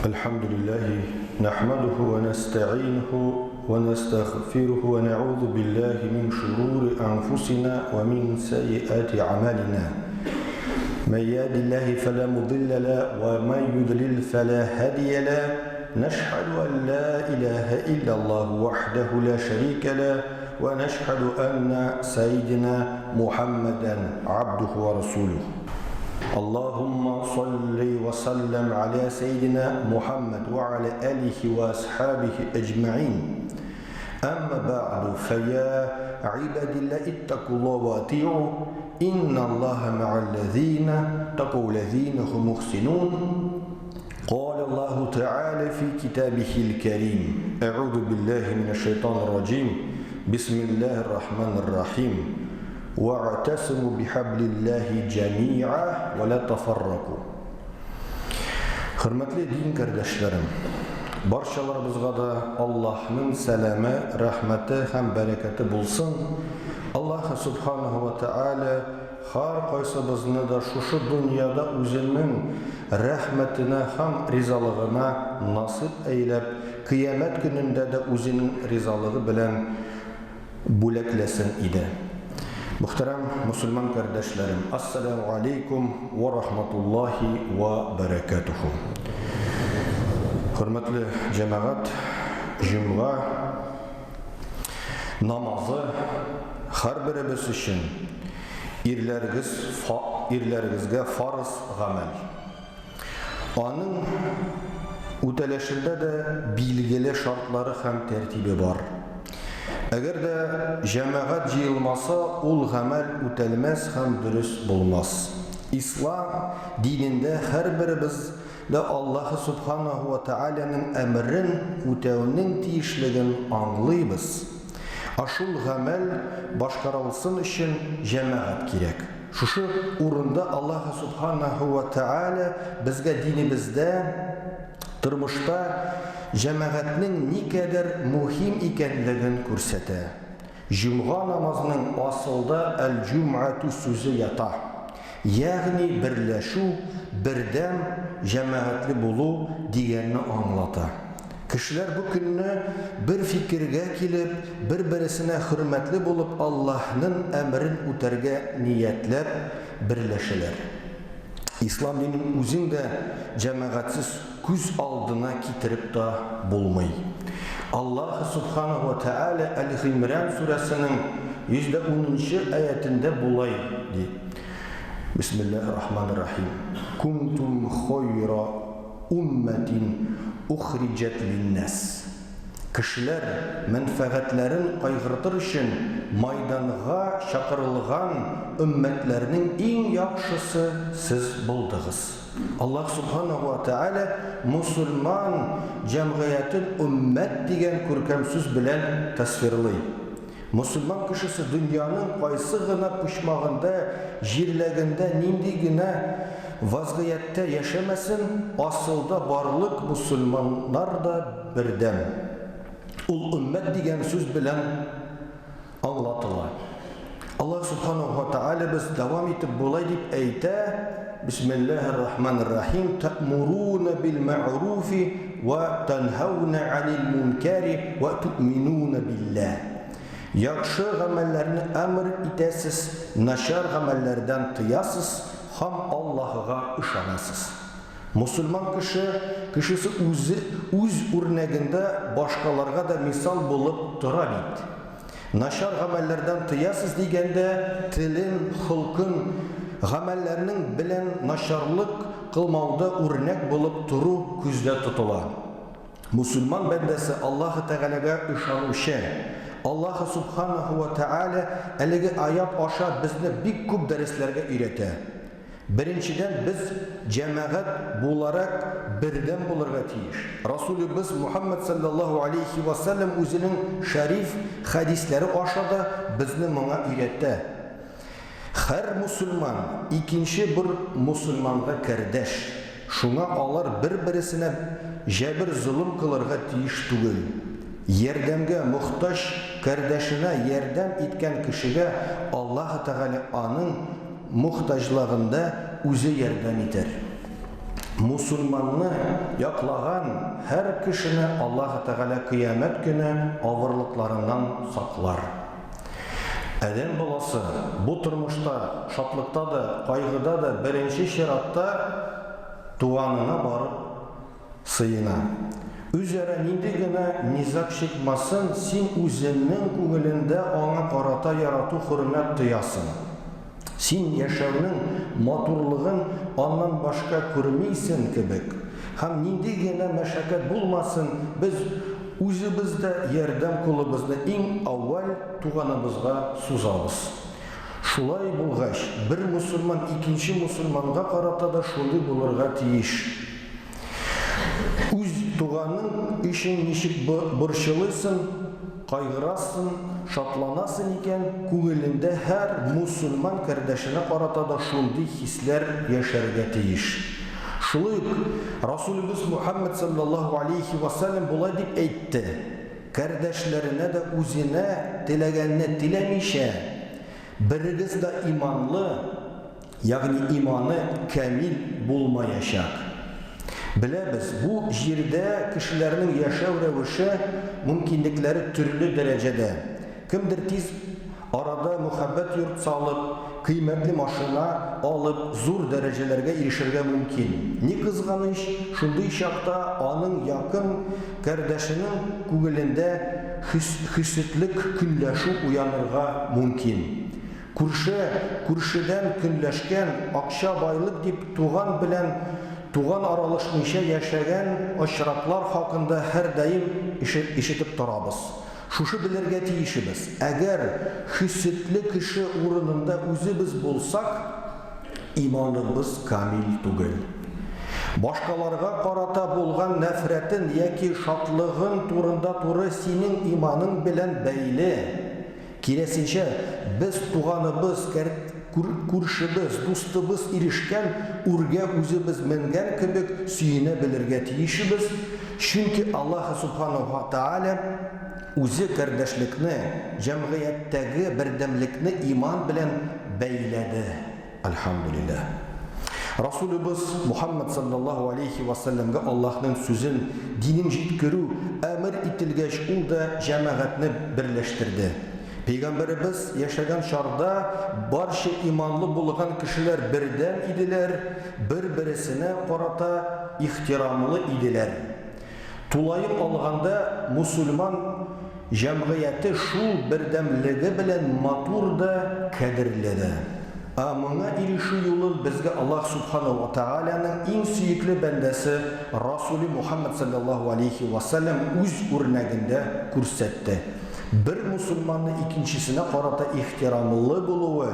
الحمد لله نحمده ونستعينه ونستغفره ونعوذ بالله من شرور أنفسنا ومن سيئات أعمالنا من يهد الله فلا مضل له ومن يضلل فلا هادي له نشهد أن لا إله إلا الله وحده لا شريك له ونشهد أن سيدنا محمدا عبده ورسوله اللهم صل وسلم على سيدنا محمد وعلى آله وأصحابه أجمعين أما بعد فيا عباد الله اتقوا الله وأطيعوا إن الله مع الذين اتقوا الذين هم محسنون قال الله تعالى في كتابه الكريم أعوذ بالله من الشيطان الرجيم بسم الله الرحمن الرحيم واعتصموا بحبل الله جميعا ولا تفرقوا. Hürmetli din kardeşlerim, barşalarımızga da Allah'ın selamı, rahmeti hem bereketi bulsun. Allah subhanahu ve teala har kaysabızını da şu dünyada özünün rahmetine hem rizalığına nasip eylep, kıyamet gününde de özünün rizalığı bilen buleklesin idi. Muhterem Müslüman kardeşlerim, Assalamu alaikum ve rahmetullahi ve berekatuhu. Hürmetli cemaat, cümle namazı her birimiz için irlerimizge farz gamel. Onun öteleşinde de bilgili şartları hem tertibi var. Eğer de cemaat jıyılmasa ol gamel ötelmez hem dürüst bulmaz. İslam dininde her birimiz de Allah subhanahu ve teala'nın emrin ötevinin tiyişliğini anlayımız. Aşul gamel başkarılsın için cemaat gerek. Şu uğrunda Allah subhanahu ve teala bizge dinimizde tırmışta cemaatinin ne kadar mühim ikenligini ko'rsatadi. Cuma namazının asılda el-cum'atu sözü yata. Yani birleşu, birdem cemaatli bulu diğerini anlata. Kişiler bu gününü bir fikirge kelip, bir-birisine hürmetli bulup Allah'ın emrin öterge niyetlep birleşiler. İslam dinin özünde cemaatsiz küz aldına getirip de bulmayı. Allah subhanahu ve teala El-İmran suresinin 110. ayetinde bulay di. Bismillahirrahmanirrahim. Kuntum khayra ummetin uhricet linnas. Kişiler menfaatlerin kaygırtır için maydanğa şakırılgan ümmetlerinin en yakşısı siz buldunuz. Allah subhanahu ve teala Müslüman cemiyetin ümmet diyen körkemsiz bilen tasvirli. Müslüman kişisi dünyanın kaysıgına pişmağında, jirleginde, nindigine vaziyette yaşamasın, asılda varlık Müslümanlar da birdem. Ul ümmet diyen söz bilen anlatılar. Allah subhanahu ve teala biz devam edip bulay deyip eyte Bismillahirrahmanirrahim te'murûne bil ma'rufi ve tenhavne anil munkari ve tu'minûne billah. Yakşı gamellerini emir itesiz, naşar gamellerden tıyasız, ham Allah'a ışanasız. Müslüman kişisi üz örneğinde başkalarına da misal bulup durabilir. Naşar gamellerden tıyasız degende tilin, hılkın, gamellerinin bilen naşarlık kılmauda örnek bulup turu küzde tutulan. Müslüman bendesi Allah-u Teala'ga ışanışı, Allah subhanahu ve teala eligi ayat aşağı bizni bir küp derslerge öğrete. Birinciden biz cemaat bularak birden bularga tiyiş. Resulümüz Muhammed sallallahu aleyhi ve sellem özünün şerif hadisleri aşağıda bizni buna öğrette. Her Müslüman ikinci bir Müslümanға kardeş. Şuna alır bir-birisine jabir zulüm kılırga tiyiş tugul. Yerdemge muhtaç kardeşine yerdem etken kişiye Allah Teala anın muhtaçlığında özü yerden iter. Мусульманны яклаган һәр кешене Аллаһ Тәгалә кыямәт көне авырлыкларыннан саклар. Адәм баласы бу тормышта, шатлыкта да, кайгыда да беренче чиратта туганына барып сыена. Үзара нинди генә низак чыкмасын, син үзеңнең күңелендә аңа карата ярату хөрмәт тоясың. Син яшәүнең матурлыгын аннан башка күрмисең кебек. Һәм нинди генә мәшәкать булмасын, без үзебездә ярдәм кулыбызны иң авval туганыбызга сузабыз. Шулай булгач, бер мусульман икенче мусульманга карата да шундый булырга тиеш. Үз туганың өчен ничек борчылыйсың, кайгырасың, шатланасың икән, күңелендә һәр мусульман кардәшенә карата да шундый хисләр яшәргә тиеш. Шулай Расулыбыз Мухаммад саллаллаху алейхи ва саллям булай дип әйтте: кардәшләренә дә үзенә теләгәнне теләмичә, берегез дә иманлы, ягъни иманы камил булмаячак. Беләбез, бу җирдә кешеләрнең яшәү рәвеше, мөмкинлекләре төрле дәрәҗәдә. Кемдер тиз арада мөхәббәт йорт салып, кыйммәтле машина алып, зур дәрәҗәләргә ирешергә мөмкин. Ни кызганыч, шундый чакта аның якын кардәшенең күңелендә хисетлек көнләшү уянырга мөмкин. Күршедән көнләшкән, акча байлык дип туган белән туган аралашмыйча яшәгән очраклар хакында һәр даим ишетеп торабыз. Шушы белергә тиешбез. Әгәр хисетле кеше урынында үзебез булсак, иманыбыз камил түгел. Башкаларга карата булган нәфрәтен яки шатлыгын турында туры синең иманың белән бәйле. Киресенчә, без туганыбыз, күршебез, дустыбыз ирешкән үргә үзебез менгән кебек сөенә белергә тиешбез. Чөнки Аллаһ субханаһу ва тааля үзе кардәшлекне, җәмгыятьтәге бердәмлекне иман белән бәйләде. Алхамдулиллах. Расулыбыз Мухаммад саллаллаху алейхи ва салламга Аллаһның сүзен, динен җиткерү әмер ителгәч, ул да җәмәгатьне берләштерде. Пәйгамбәребез яшәгән чорда барча иманлы булган кешеләр бердәм иделәр, бер-берсенә карата ихтирамлы иделәр. Тулайып алганда мусульман җәмгыяте шул бердәмлеге белән матур да, кадерле. Моңа ирешү юлын безгә Аллаһ субханаһу ва тааляның иң сөекле бәндәсе Расулы Мухаммад саллаллаху алейхи ва саллям үз үрнәгендә күрсәтте. Бер мусульманны икенчесенә карата ихтирамлы булуы,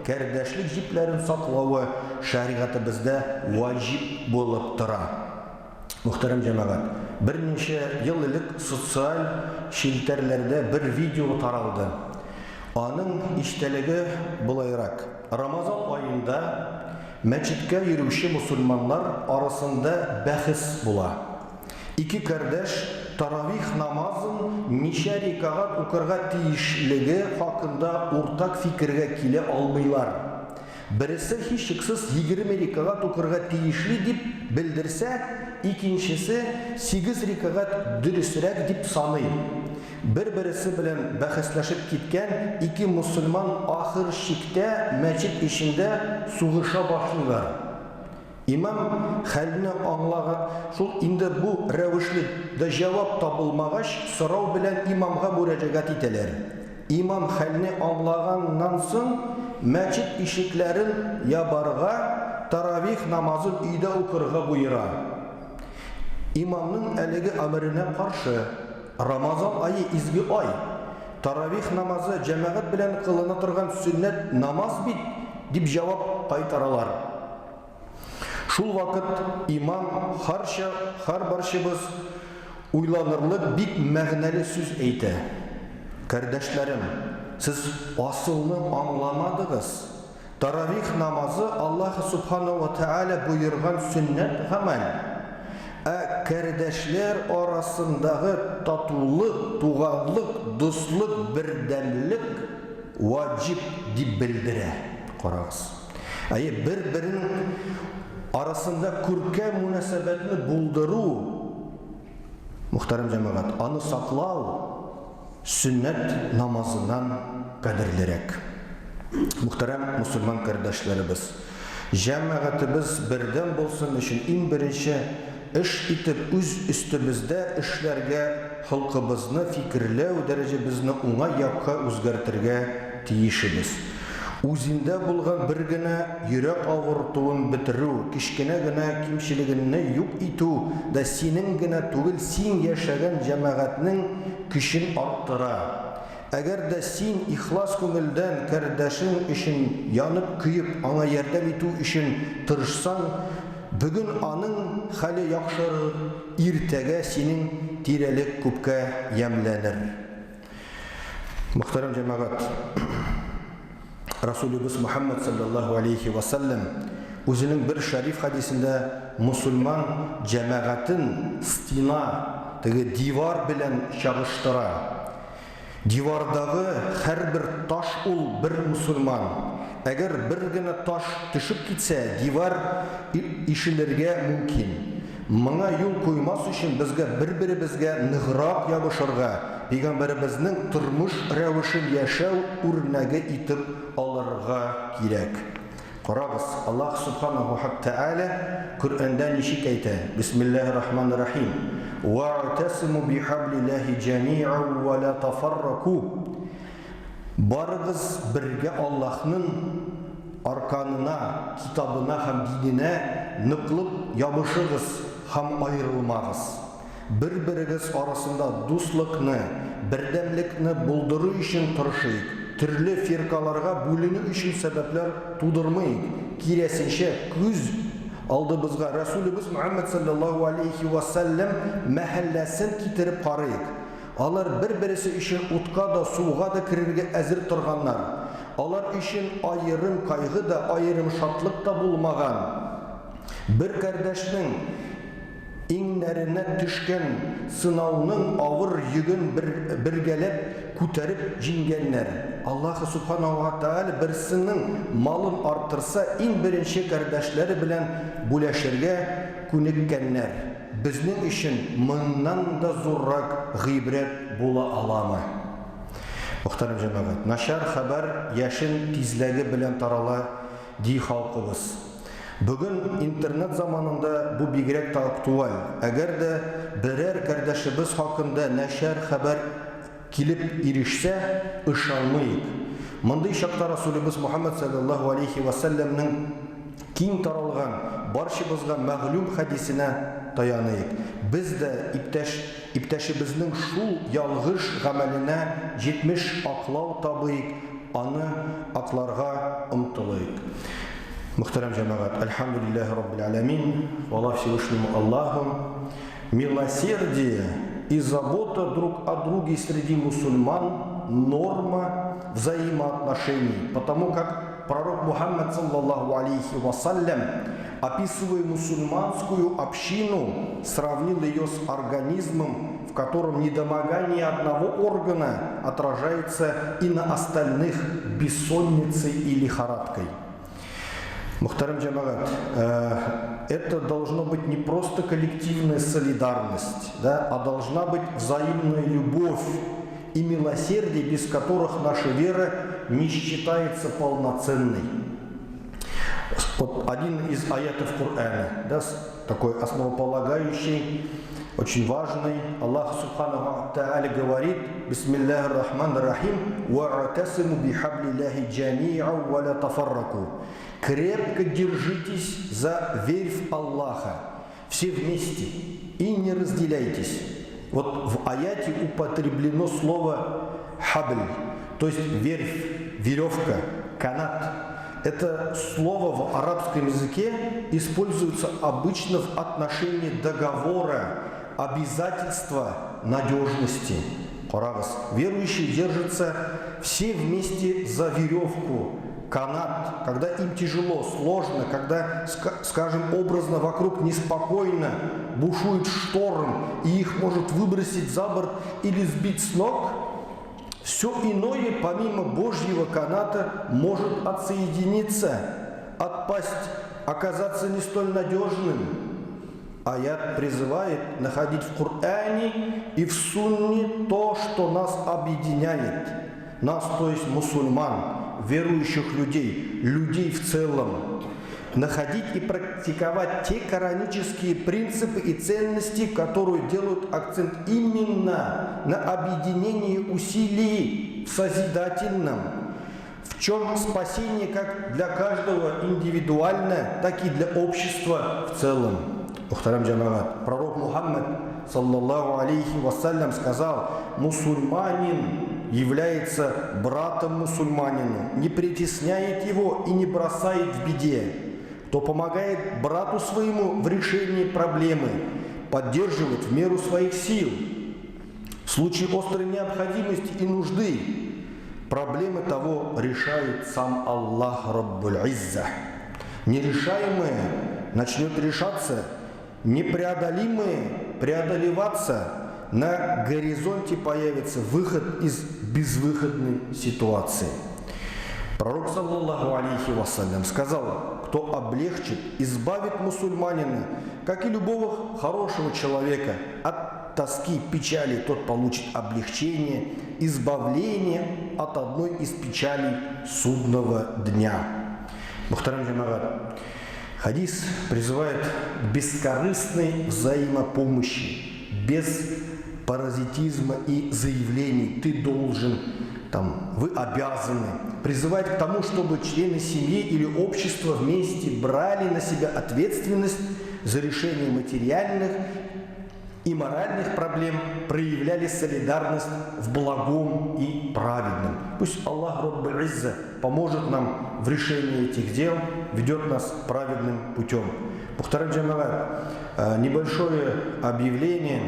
кардәшлек җипләрен саклауы шәригатыбызда ваҗиб булып тора. Мөхтәрәм җәмәгать, берничә ел элек социаль челтәрләрдә бер видео таралды. Аның иштәлеге булайрак. Рамазан айында мәчеткә йөрүче мусульманнар арасында бәхәс була. Ике кардәш таравих намазын ничә рикагат укырга тиешлеге хакында уртак фикергә килә алмыйлар. Берсе һичшиксез 20 рикагат укырга тиешле дип белдерсә, икенчесе 8 рикагат дөресрәк дип саный. Бер-берсе белән бәхәсләшеп киткән ике мусульман ахыр чиктә мәчет ишендә сугыша башлыйлар. Имам хәлне аңлаган, шул инде бу рәвешле җавап табылмагач, сорау белән имамга мөрәҗәгать итәләр. Имам хәлне аңлаганнан соң мәчет ишекләрен ябарга, таравих намазын өйдә укырга буйыра. Имамның әлеге әмеренә каршы, Рамазан айы изге ай, таравих намазы җәмәгать белән кылына торган сөннәт намаз бит, дип җавап кайтаралар. Шул вакыт имам һәр барчыбыз уйланырлык бик мәгънәле сүз әйтә. Кардәшләрем, сез асылны аңламадыгыз. Таравих намазы Аллаһ субханаһу ва тааля буйырган сөннәт гамәл. Кардәшләр арасындагы татулык, туганлык, дуслык, бердәмлек ваҗиб дип белдерә. Карагыз. Бер-берен арасында күркәм мөнәсәбәтне булдыру, мөхтәрәм җәмәгать, аны саклау сөннәт намазынан кадерлерәк. Мөхтәрәм мусульман кардәшләребез, җәмәгатебез бердәм булсын өчен иң беренче эш итеп үз өстебездә эшләргә, халкыбызны фикерләү дәрәҗәбезне уңай якка үзгәртергә тиешбез. Үзендә булган бер генә йөрәк авыртуын бетерү, кичкенә генә кимчелегенне юк итү да синең генә түгел, син яшәгән җәмәгатьнең көчен арттыра. Әгәр дә син ихлас күңелдән кардәшең өчен янып көеп, аңа ярдәм итү өчен тырышсаң, бүген аның хәле яхшырыр, иртәгә синең тирәлек күпкә ямләнер. Мөхтәрәм җәмәгать, Расулыбыз Мухаммад саллаллаху алейхи ва саллям үзенең бер шәриф хадисендә мусульман җәмәгатен стена, дивар белән чагыштыра. Дивардагы һәрбер таш ул бер мусульман. Әгәр бер генә таш төшеп китсә, дивар ишелергә мөмкин. Моңа юл куймас өчен безгә бер-беребезгә ныграк ябышырга, Пәйгамбәребезнең тормыш рәвешен яшәү үрнәге итеп алырга кирәк. Карагыз, Аллаһ субханаһу ва тааля Коръәндә ничек әйтә? Бисмиллаһир-рахманир-рахим. Вa'тасиму бихаблиллаһи җами'ан ва ла тафарраку. Барыгыз бергә Аллаһның арканына, китабына һәм диненә ныклы ябышыгыз һәм аерылмагыз. Бер-берегез арасында дуслыкны, бердәмлекне булдыру өчен тырышыйк. Төрле фиркаларга бүленү өчен сәбәпләр тудырмыйк. Кирәсенчә, күз алдыбызга Расулыбыз Мухаммад саллаллаху алейхи ва саллям мәхәлләсен китереп карыйк. Алар бер-берсе өчен утка да, суга да кирергә әзер торганнар. Алар өчен аерым кайгы да, аерым шатлык та булмаган. Бер кардәшнең иңнәренә төшкән сынауның авыр йөген бергәләп күтәреп җиңгәннәр. Аллаһ субханаһу ва тааля берсенең малын арттырса, иң беренче кардәшләре белән бүләшергә күнеккәннәр. Безнең өчен моннан да зуррак гыйбрәт була аламы? Мөхтәрәм җәмәгать, начар хәбәр яшен тизлеге белән тарала ди халкыбыз. Бүген интернет заманында бу бигрәк тә актуаль. Әгәр дә берәр кардәшебез хакында начар хәбәр килеп ирешсә, ышанмыйк. Мондый чакта Расулыбыз Мухаммад саллаллаху алейхи ва саллямның киң таралган, барчабызга мәгълүм хадисенә таяныйк. Без дә иптәшебезнең шул ялгыш гамәленә 70 аклау табыйк, аны акларга омтылыйк. Мөхтәрәм җәмәгать, альхамдулиллахи раббил алямин, Аллаһ Всевышнему Аллаху, милосердие и забота друг о друге среди мусульман норма взаимоотношений, потому как пророк Мухаммад саллаллаху алейхи ва саллям, описывая мусульманскую общину, сравнил ее с организмом, в котором недомогание одного органа отражается и на остальных бессонницей и лихорадкой. Мөхтәрәм җәмәгать, это должно быть не просто коллективная солидарность, да, а должна быть взаимная любовь и милосердие, без которых наша вера не считается полноценной. Вот один из аятов Корана, да, такой основополагающий, очень важный. Аллах субханаһу ва тааля говорит: Бисмиллахир-рахманир-рахим, вa'тасиму бихаблиллахи җами'ан ва ла тафарраку. Крепко держитесь за верфь Аллаха, все вместе, и не разделяйтесь. Вот в аяте употреблено слово хабль, то есть верфь, веревка, канат. Это слово в арабском языке используется обычно в отношении договора, обязательства, надежности. Верующие держатся все вместе за веревку, канат, когда им тяжело, сложно, когда, скажем образно, вокруг неспокойно, бушует шторм, и их может выбросить за борт или сбить с ног. Все иное, помимо Божьего каната, может отсоединиться, отпасть оказаться не столь надежным. Аят призывает находить в Коране и в Сунне то, что нас объединяет. Нас, то есть мусульман, верующих людей, людей в целом. Находить и практиковать те коранические принципы и ценности, которые делают акцент именно на объединении усилий в созидательном, в чем спасение как для каждого индивидуально, так и для общества в целом. Мухтарам джамаат, пророк Мухаммад, саллаллаху алейхи вассалям, сказал: мусульманин является братом мусульманину, не притесняет его и не бросает в беде. Кто помогает брату своему в решении проблемы, поддерживает в меру своих сил. В случае острой необходимости и нужды проблемы того решает сам Аллах Раббуль Изза. Нерешаемое начнет решаться, непреодолимое преодолеваться, на горизонте появится выход из безвыходной ситуации. Пророк, саллаллаху алейхи вассалям, сказал: кто облегчит, избавит мусульманина, как и любого хорошего человека, от тоски, печали, тот получит облегчение, избавление от одной из печалей судного дня. Мухтарам джамаат, хадис призывает к бескорыстной взаимопомощи, без паразитизма и заявлений «ты должен», «вы обязаны», призывает к тому, чтобы члены семьи или общества вместе брали на себя ответственность за решение материальных и моральных проблем, проявляли солидарность в благом и праведном. Пусть Аллах Раббуль Изза поможет нам в решении этих дел, ведет нас праведным путем. Мухтарам джамаат, небольшое объявление.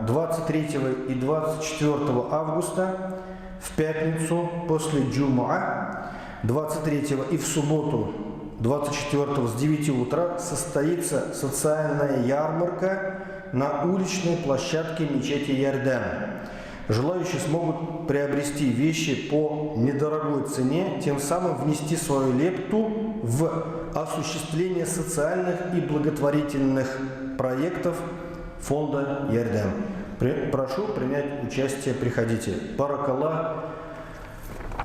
23 и 24 августа в пятницу после Джумуа, 23 и в субботу 24 с 9 утра состоится социальная ярмарка на уличной площадке мечети Ярдем. Желающие смогут приобрести вещи по недорогой цене, тем самым внести свою лепту в осуществление социальных и благотворительных проектов фонда Ярдем. Прошу принять участие, приходите. Баракаллах.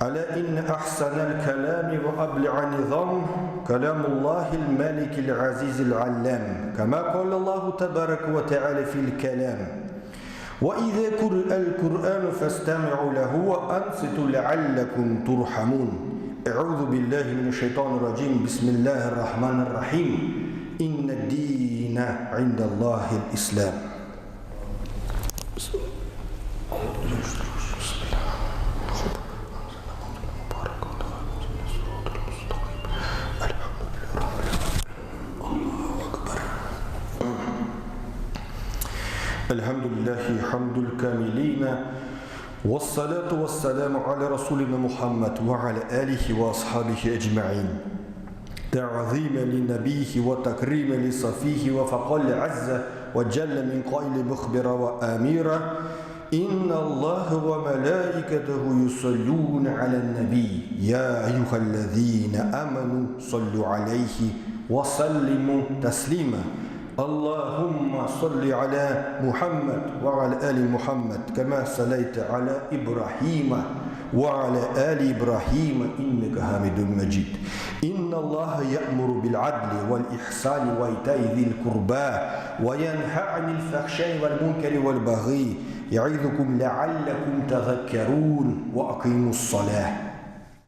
Аля инна ахсаналь калями ва абля низам калямуллахи л-малики л-азизи л-аллам. Кама каля Аллаху табарака ва та'аля фил калям. Ва иза кур'a аль-Кур'ану фастами'у лаху ва анситу ла'аллакум турхамун. А'удhu билляхи минаш шайтанир раджим. Бисмиллахир рахманир рахим. Инна дина инда Аллахи л-Ислам. Альхамдулиллахи хамдуль камилина. Вассалату вассаляму аля расулина Мухаммад ва аля алихи ва асхабихи аджмаин. تعظيما لنبيه وتكريما لصفيه وفقل عز وجل من قائل مخبر وآميرا إن الله وملائكته يصلون على النبي يا أيها الذين آمنوا صلوا عليه وسلموا تسليما اللهم صل على محمد وعلى آل محمد كما صليت على إبراهيم وعلى آل إبراهيم إنك حميد مجيد إن الله يأمر بالعدل والإحسان وإيتاء ذي القربى وينهى عن الفحشاء والمنكر والبغي يعظكم لعلكم تذكرون وأقيموا الصلاة